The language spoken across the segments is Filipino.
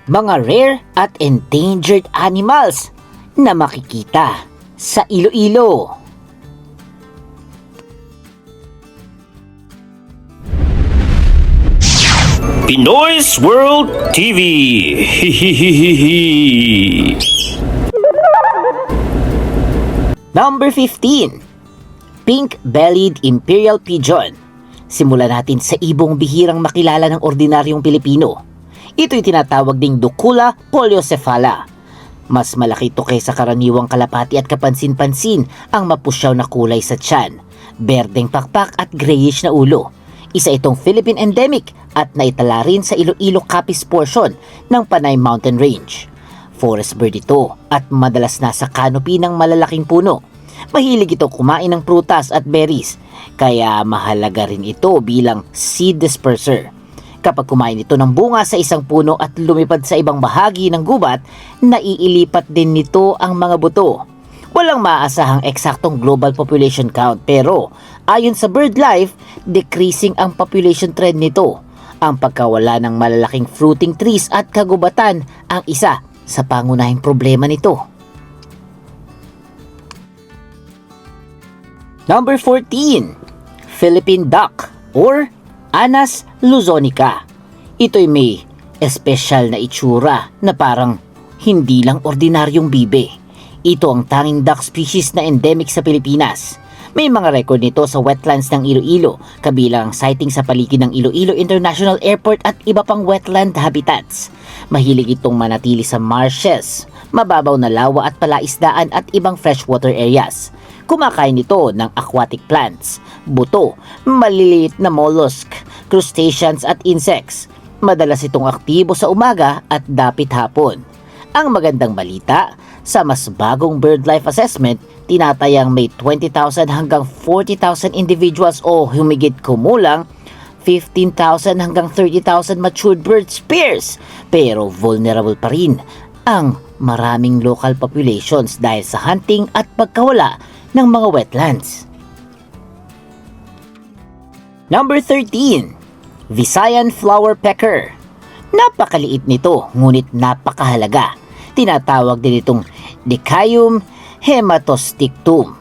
mga rare at endangered animals na makikita sa Iloilo. Pinoy's World TV. Number 15. Pink-bellied imperial pigeon. Simulan natin sa ibong bihirang makilala ng ordinaryong Pilipino. Ito'y tinatawag ding Ducula poliocephala. Mas malaki ito kaysa karaniwang kalapati at kapansin-pansin ang mapusyaw na kulay sa tiyan, berdeng pakpak at grayish na ulo. Isa itong Philippine endemic at naitala rin sa Iloilo Capiz portion ng Panay Mountain Range. Forest bird ito at madalas nasa canopy ng malalaking puno. Mahilig ito kumain ng prutas at berries, kaya mahalaga rin ito bilang seed disperser. Kapag kumain ito ng bunga sa isang puno at lumipad sa ibang bahagi ng gubat, naiilipat din nito ang mga buto. Walang maaasahang eksaktong global population count, pero ayon sa BirdLife, decreasing ang population trend nito. Ang pagkawala ng malalaking fruiting trees at kagubatan ang isa sa pangunahing problema nito. Number 14. Philippine duck or Anas luzonica. Ito'y may espesyal na itsura na parang hindi lang ordinaryong bibe. Ito ang tanging duck species na endemic sa Pilipinas. May mga record nito sa wetlands ng Iloilo, kabilang ang sighting sa paligid ng Iloilo International Airport at iba pang wetland habitats. Mahilig itong manatili sa marshes, mababaw na lawa at palaisdaan at ibang freshwater areas. Kumakain ito ng aquatic plants, buto, maliliit na mollusk, crustaceans at insects. Madalas itong aktibo sa umaga at dapit hapon. Ang magandang balita, sa mas bagong BirdLife assessment, tinatayang may 20,000 hanggang 40,000 individuals o humigit kumulang 15,000 hanggang 30,000 matured bird pairs. Pero vulnerable pa rin ang maraming local populations dahil sa hunting at pagkawala ng mga wetlands. Number 13. Visayan flower pecker. Napakaliit nito ngunit napakahalaga. Tinatawag din itong Dicaium hematostictum.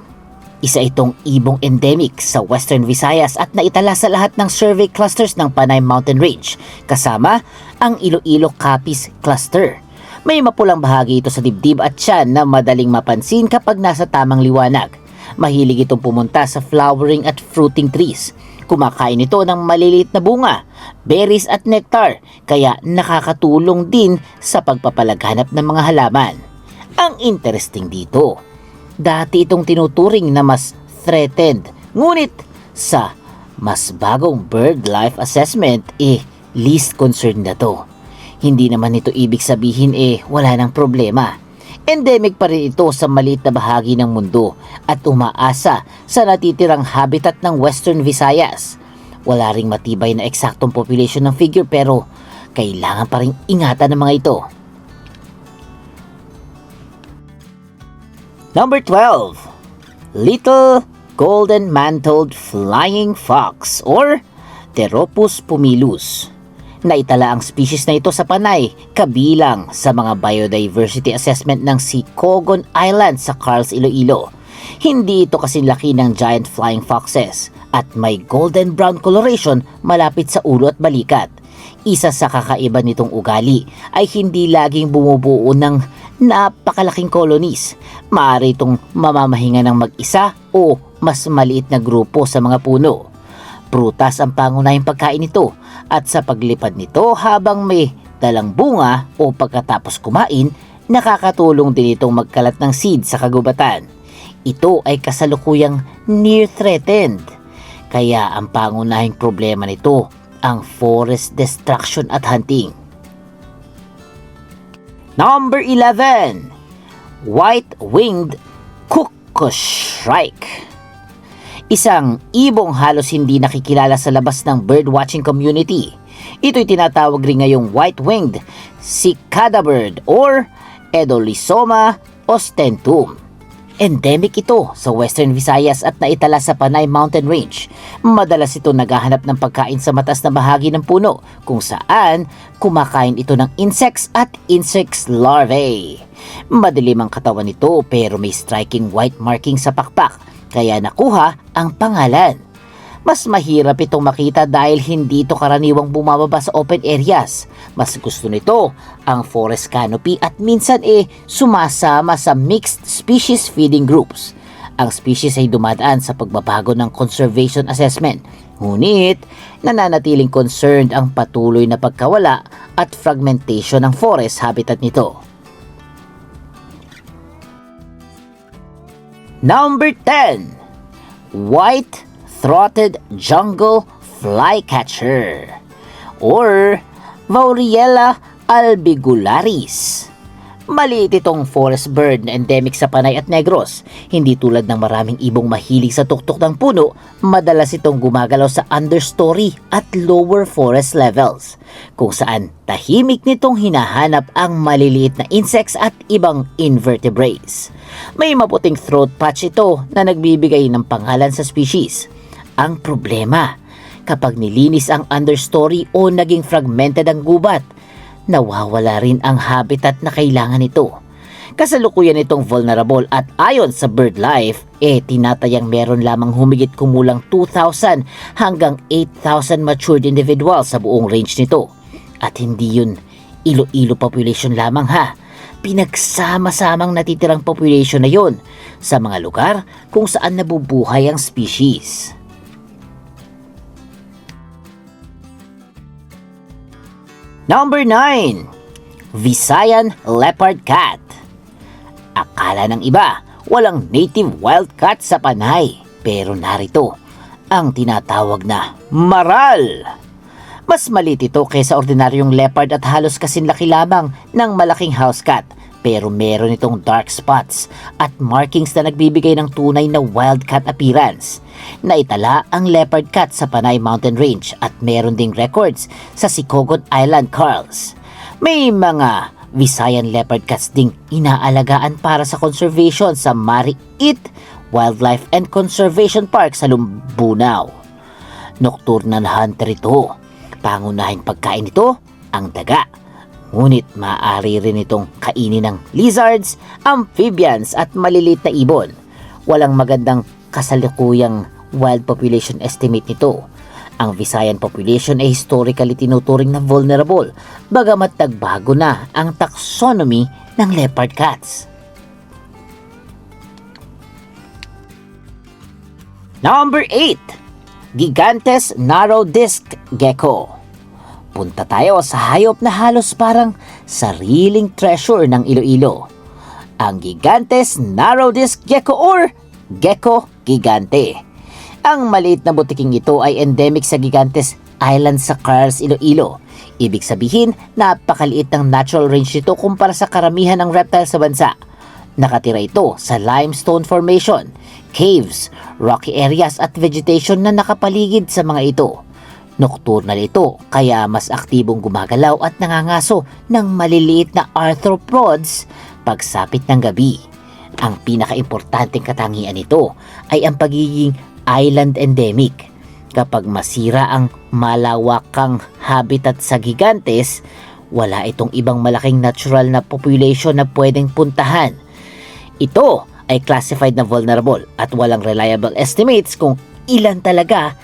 Isa itong ibong endemic sa Western Visayas at naitala sa lahat ng survey clusters ng Panay Mountain Range, kasama ang Iloilo Capiz cluster. May mapulang bahagi ito sa dibdib at tiyan na madaling mapansin kapag nasa tamang liwanag. Mahilig itong pumunta sa flowering at fruiting trees. Kumakain ito ng maliliit na bunga, berries at nectar, kaya nakakatulong din sa pagpapalaghanap ng mga halaman. Ang interesting dito, dati itong tinuturing na mas threatened, ngunit sa mas bagong BirdLife assessment, least concerned na to. Hindi naman ito ibig sabihin wala ng problema. Endemic pa rin ito sa maliit na bahagi ng mundo at umaasa sa natitirang habitat ng Western Visayas. Wala ring matibay na eksaktong population ng figure pero kailangan pa rin ingatan ng mga ito. Number 12. Little golden-mantled flying fox or Pteropus pumilus. Naitala ang species na ito sa Panay, kabilang sa mga biodiversity assessment ng Sicogon Island sa Carles, Iloilo. Hindi ito kasing laki ng giant flying foxes at may golden brown coloration malapit sa ulo at balikat. Isa sa kakaiba nitong ugali ay hindi laging bumubuo ng napakalaking colonies. Maaari itong mamamahinga ng mag-isa o mas maliit na grupo sa mga puno. Prutas ang pangunahing pagkain nito at sa paglipad nito habang may dalang bunga o pagkatapos kumain, nakakatulong din itong magkalat ng seed sa kagubatan. Ito ay kasalukuyang near-threatened. Kaya ang pangunahing problema nito ang forest destruction at hunting. Number 11. White-winged cuckoo shrike. Isang ibong halos hindi nakikilala sa labas ng birdwatching community. Ito'y tinatawag rin ngayong white-winged cicada bird or Edolysoma ostentum. Endemic ito sa Western Visayas at naitala sa Panay Mountain Range. Madalas ito naghahanap ng pagkain sa mataas na bahagi ng puno kung saan kumakain ito ng insects at insects larvae. Madilim ang katawan nito pero may striking white marking sa pakpak kaya nakuha ang pangalan. Mas mahirap itong makita dahil hindi ito karaniwang bumababa sa open areas. Mas gusto nito ang forest canopy at minsan sumasama sa mixed species feeding groups. Ang species ay dumadaan sa pagbabago ng conservation assessment. Ngunit nananatiling concerned ang patuloy na pagkawala at fragmentation ng forest habitat nito. Number 10. White-throated jungle flycatcher or Vauriella albigularis. Maliit itong forest bird na endemic sa Panay at Negros. Hindi tulad ng maraming ibong mahilig sa tuktok ng puno, madalas itong gumagalaw sa understory at lower forest levels, kung saan tahimik nitong hinahanap ang maliliit na insects at ibang invertebrates. May maputing throat patch ito na nagbibigay ng pangalan sa species. Ang problema, kapag nilinis ang understory o naging fragmented ang gubat, nawawala rin ang habitat na kailangan nito. Kasalukuyan itong vulnerable at ayon sa BirdLife, tinatayang meron lamang humigit kumulang 2,000 hanggang 8,000 matured individuals sa buong range nito. At hindi yun Iloilo population lamang ha. Pinagsama-samang natitirang population na yon sa mga lugar kung saan nabubuhay ang species. Number 9. Visayan leopard cat. Akala ng iba, walang native wildcat sa Panay. Pero narito, ang tinatawag na maral. Mas maliit ito kaysa ordinaryong leopard at halos kasinlaki lamang ng malaking house cat. Pero meron itong dark spots at markings na nagbibigay ng tunay na wildcat appearance. Naitala ang leopard cat sa Panay Mountain Range at meron ding records sa Sicogon Island Corals. May mga Visayan leopard cats ding inaalagaan para sa conservation sa Mariit Wildlife and Conservation Park sa Lumbunaw. Nocturnal hunter ito. Pangunahing pagkain nito ang daga. Ngunit maaari rin itong kainin ng lizards, amphibians at maliliit na ibon. Walang magandang kasalukuyang wild population estimate nito. Ang Visayan population ay historically tinuturing na vulnerable, bagamat nagbago na ang taxonomy ng leopard cats. Number 8. Gigantes narrow-disked gecko. Punta tayo sa hayop na halos parang sariling treasure ng Iloilo. Ang Gigantes narrow-disked gecko or gecko gigante. Ang maliit na butiking ito ay endemic sa Gigantes Island sa Carls, Iloilo. Ibig sabihin, napakaliit ng natural range nito kumpara sa karamihan ng reptile sa bansa. Nakatira ito sa limestone formation, caves, rocky areas at vegetation na nakapaligid sa mga ito. Nocturnal ito kaya mas aktibong gumagalaw at nangangaso ng maliliit na arthropods pagsapit ng gabi. Ang pinakaimportanteng katangian nito ay ang pagiging island endemic. Kapag masira ang malawakang habitat sa Gigantes, wala itong ibang malaking natural na population na pwedeng puntahan. Ito ay classified na vulnerable at walang reliable estimates kung ilan talaga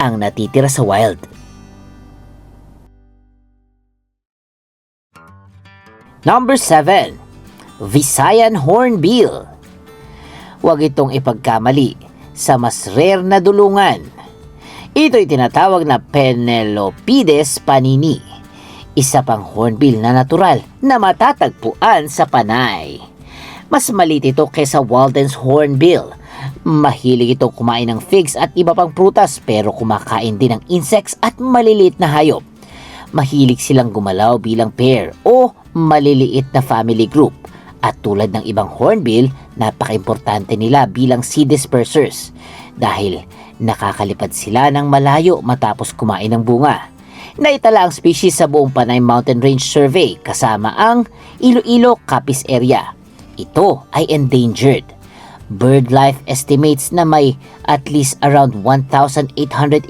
ang natitira sa wild. Number 7. Visayan hornbill. Huwag itong ipagkamali sa mas rare na dulungan. Ito'y tinatawag na Penelopides panini, isa pang hornbill na natural na matatagpuan sa Panay. Mas maliit ito kaysa Walden's hornbill. Mahilig itong kumain ng figs at iba pang prutas pero kumakain din ng insects at maliliit na hayop. Mahilig silang gumalaw bilang pair o maliliit na family group. At tulad ng ibang hornbill, napaka-importante nila bilang seed dispersers dahil nakakalipad sila ng malayo matapos kumain ng bunga. Naitala ang species sa buong Panay Mountain Range Survey kasama ang Iloilo Capiz area. Ito ay endangered. BirdLife estimates na may at least around 1,800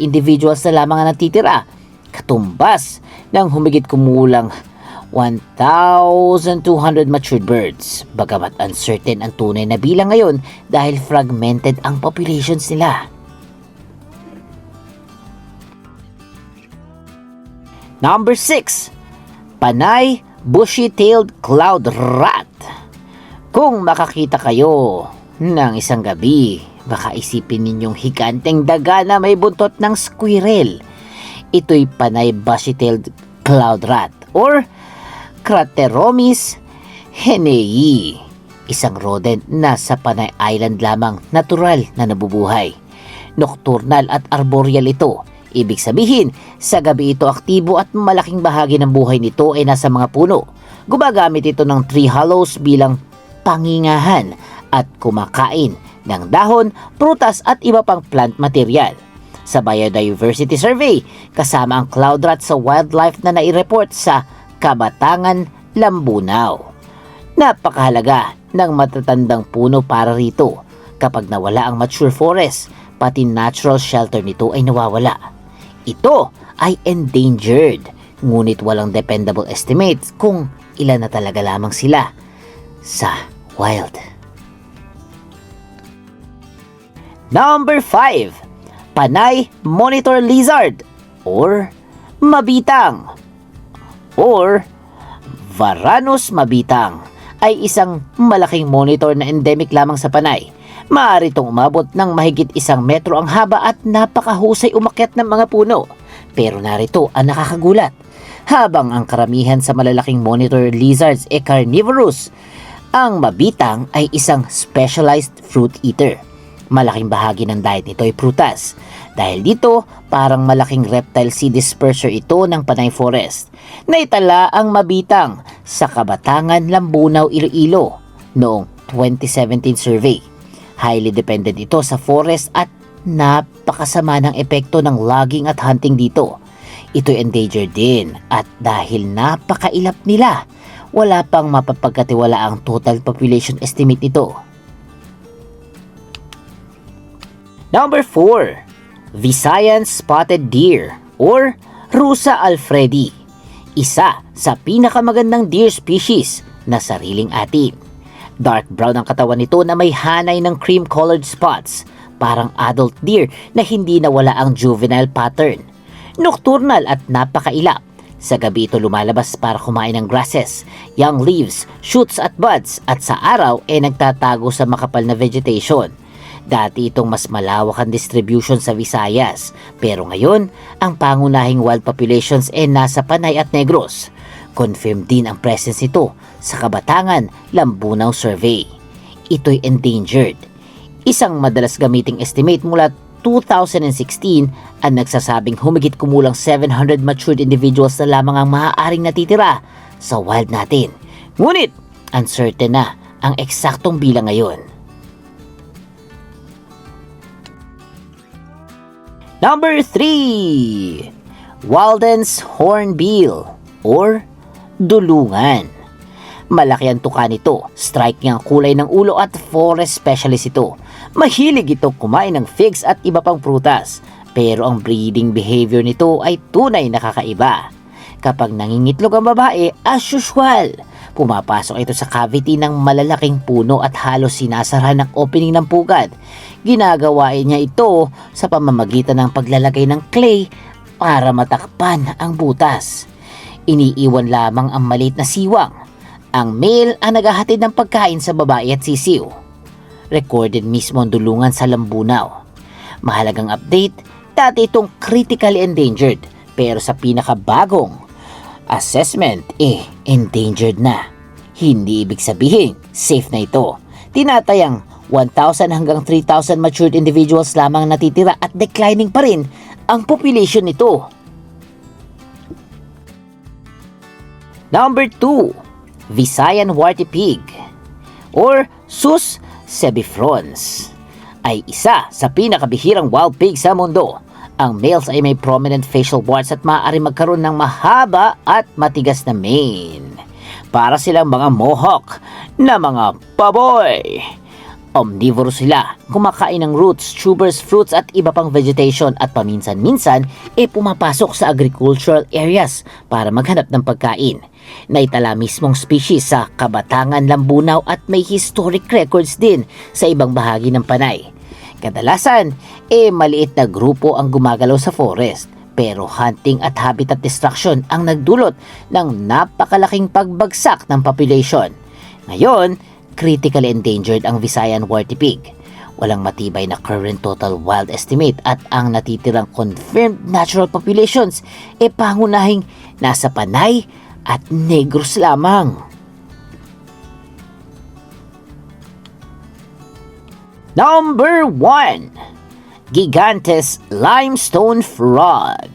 individuals na lamang ang natitira, katumbas ng humigit kumulang 1,200 matured birds. Bagamat uncertain ang tunay na bilang ngayon dahil fragmented ang populations nila. Number 6. Panay bushy-tailed cloud rat. Kung makakita kayo ng isang gabi, baka isipin ninyong higanteng daga na may buntot ng squirrel. Ito'y panay bushy-tailed cloud rat or Crateromys henei, isang rodent na sa Panay Island lamang natural na nabubuhay. Nocturnal at arboreal ito. Ibig sabihin, sa gabi ito aktibo at malaking bahagi ng buhay nito ay nasa mga puno. Gumagamit ito ng tree hollows bilang pangingahan at kumakain ng dahon, prutas at iba pang plant material. Sa Biodiversity Survey, kasama ang cloud rat sa wildlife na nai-report sa Kabatangan, Lambunaw. Napakahalaga ng matatandang puno para rito. Kapag nawala ang mature forest, pati natural shelter nito ay nawawala. Ito ay endangered, ngunit walang dependable estimates kung ilan na talaga lamang sila sa wild. Number 5. Panay monitor lizard or mabitang or Varanus mabitang ay isang malaking monitor na endemic lamang sa Panay. Maaari itong umabot ng mahigit 1 metro ang haba at napakahusay umakyat ng mga puno. Pero narito ang nakakagulat. Habang ang karamihan sa malalaking monitor lizards ay carnivorous, ang mabitang ay isang specialized fruit eater. Malaking bahagi ng diet nito ay prutas. Dahil dito, parang malaking reptile sea disperser ito ng Panay Forest. Naitala ang mabitang sa Kabatangan, Lambunaw, Iloilo noong 2017 survey. Highly dependent ito sa forest at napakasama ng epekto ng logging at hunting dito. Ito'y endangered din at dahil napakailap nila, wala pang mapapagkatiwala ang total population estimate nito. Number 4. Visayan spotted deer or Rusa alfredi. Isa sa pinakamagandang deer species na sariling atin. Dark brown ang katawan nito na may hanay ng cream-colored spots, parang adult deer na hindi nawala ang juvenile pattern. Nocturnal at napakailap. Sa gabi ito lumalabas para kumain ng grasses, young leaves, shoots at buds at sa araw ay nagtatago sa makapal na vegetation. Dati itong mas malawak ang distribution sa Visayas, pero ngayon ang pangunahing wild populations ay nasa Panay at Negros. Confirmed din ang presence nito sa Kabatangan, Lambunaw survey. Ito'y endangered. Isang madalas gamiting estimate mula 2016 ang nagsasabing humigit kumulang 700 matured individuals na lamang ang maaaring natitira sa wild natin. Ngunit, uncertain na ang eksaktong bilang ngayon. Number 3. Walden's hornbill or dulungan. Malaki ang tuka nito, striking ang kulay ng ulo at forest specialist ito. Mahilig ito kumain ng figs at iba pang prutas, pero ang breeding behavior nito ay tunay na kakaiba. Kapag nangingitlog ang babae, as usual, pumapasok ito sa cavity ng malalaking puno at halos sinasara ng opening ng pugad. Ginagawain niya ito sa pamamagitan ng paglalagay ng clay para matakpan ang butas. Iniiwan lamang ang maliit na siwang. Ang male ang naghahatid ng pagkain sa babae at sisiw. Recorded mismo ang dulungan sa Lambunaw. Mahalagang update, dati itong critically endangered, pero sa pinakabagong assessment, endangered na. Hindi ibig sabihin, safe na ito. Tinatayang 1,000 hanggang 3,000 matured individuals lamang natitira at declining pa rin ang population nito. Number 2. Visayan warty pig or Sus sebifrons ay isa sa pinakabihirang wild pig sa mundo. Ang males ay may prominent facial warts at maaari magkaroon ng mahaba at matigas na mane. Para silang mga mohawk na mga baboy. Omnivorous sila, kumakain ng roots, tubers, fruits at iba pang vegetation at paminsan-minsan pumapasok sa agricultural areas para maghanap ng pagkain. Naitala mismong species sa Kabatangan, Lambunaw at may historic records din sa ibang bahagi ng Panay. Kadalasan, maliit na grupo ang gumagalaw sa forest, pero hunting at habitat destruction ang nagdulot ng napakalaking pagbagsak ng population. Ngayon, critically endangered ang Visayan wartipig. Walang matibay na current total wild estimate at ang natitirang confirmed natural populations pangunahing nasa Panay at Negros lamang. Number 1. Gigantes limestone frog.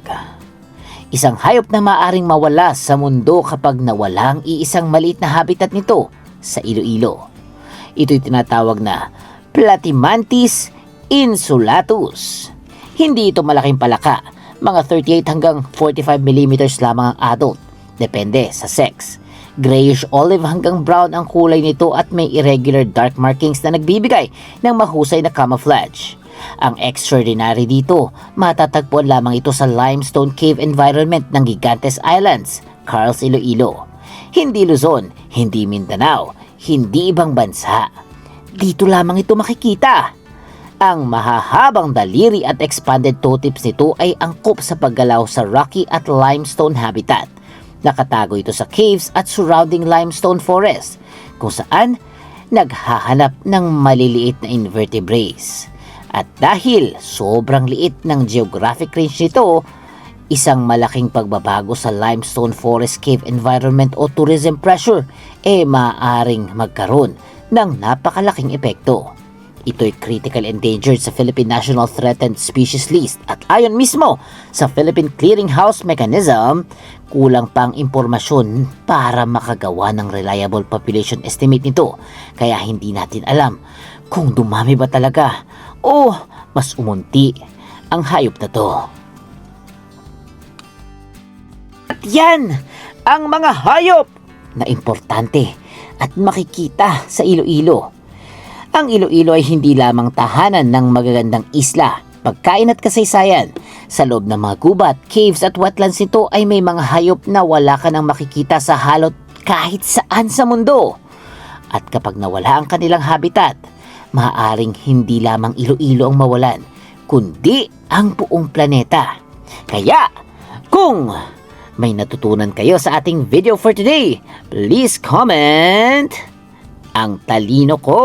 Isang hayop na maaring mawala sa mundo kapag nawala ang iisang maliit na habitat nito sa Iloilo. Ito'y tinatawag na Platymantis insulatus. Hindi ito malaking palaka, mga 38 hanggang 45 mm lamang ang adult, depende sa sex. Grayish olive hanggang brown ang kulay nito at may irregular dark markings na nagbibigay ng mahusay na camouflage. Ang extraordinary dito, matatagpuan lamang ito sa limestone cave environment ng Gigantes Islands, Carl's, Iloilo. Hindi Luzon, hindi Mindanao, hindi ibang bansa. Dito lamang ito makikita. Ang mahahabang daliri at expanded toe tips nito ay angkop sa paggalaw sa rocky at limestone habitat. Nakatago ito sa caves at surrounding limestone forest, kung saan naghahanap ng maliliit na invertebrates. At dahil sobrang liit ng geographic range nito, isang malaking pagbabago sa limestone forest cave environment o tourism pressure maaaring magkaroon ng napakalaking epekto. Ito'y critical endangered sa Philippine National Threatened Species List at ayon mismo sa Philippine Clearinghouse Mechanism, kulang pang impormasyon para makagawa ng reliable population estimate nito, kaya hindi natin alam kung dumami ba talaga o mas umunti ang hayop na to. At yan ang mga hayop na importante at makikita sa Iloilo. Ang Iloilo ay hindi lamang tahanan ng magagandang isla, pagkain at kasaysayan. Sa loob ng mga gubat, caves at wetlands nito ay may mga hayop na wala ka nang makikita sa halot kahit saan sa mundo. At kapag nawala ang kanilang habitat, maaaring hindi lamang Iloilo ang mawalan, kundi ang buong planeta. Kaya, kung may natutunan kayo sa ating video for today, please comment ang talino ko.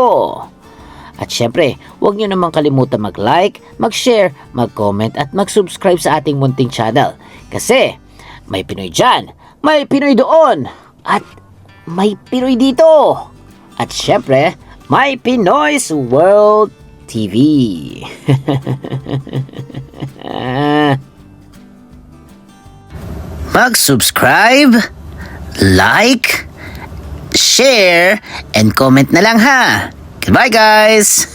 At syempre, huwag nyo naman kalimutan mag-like, mag-share, mag-comment at mag-subscribe sa ating munting channel. Kasi may Pinoy dyan, may Pinoy doon, at may Pinoy dito. At syempre, may Pinoy's World TV. Mag-subscribe, like, share, and comment na lang ha. Goodbye guys!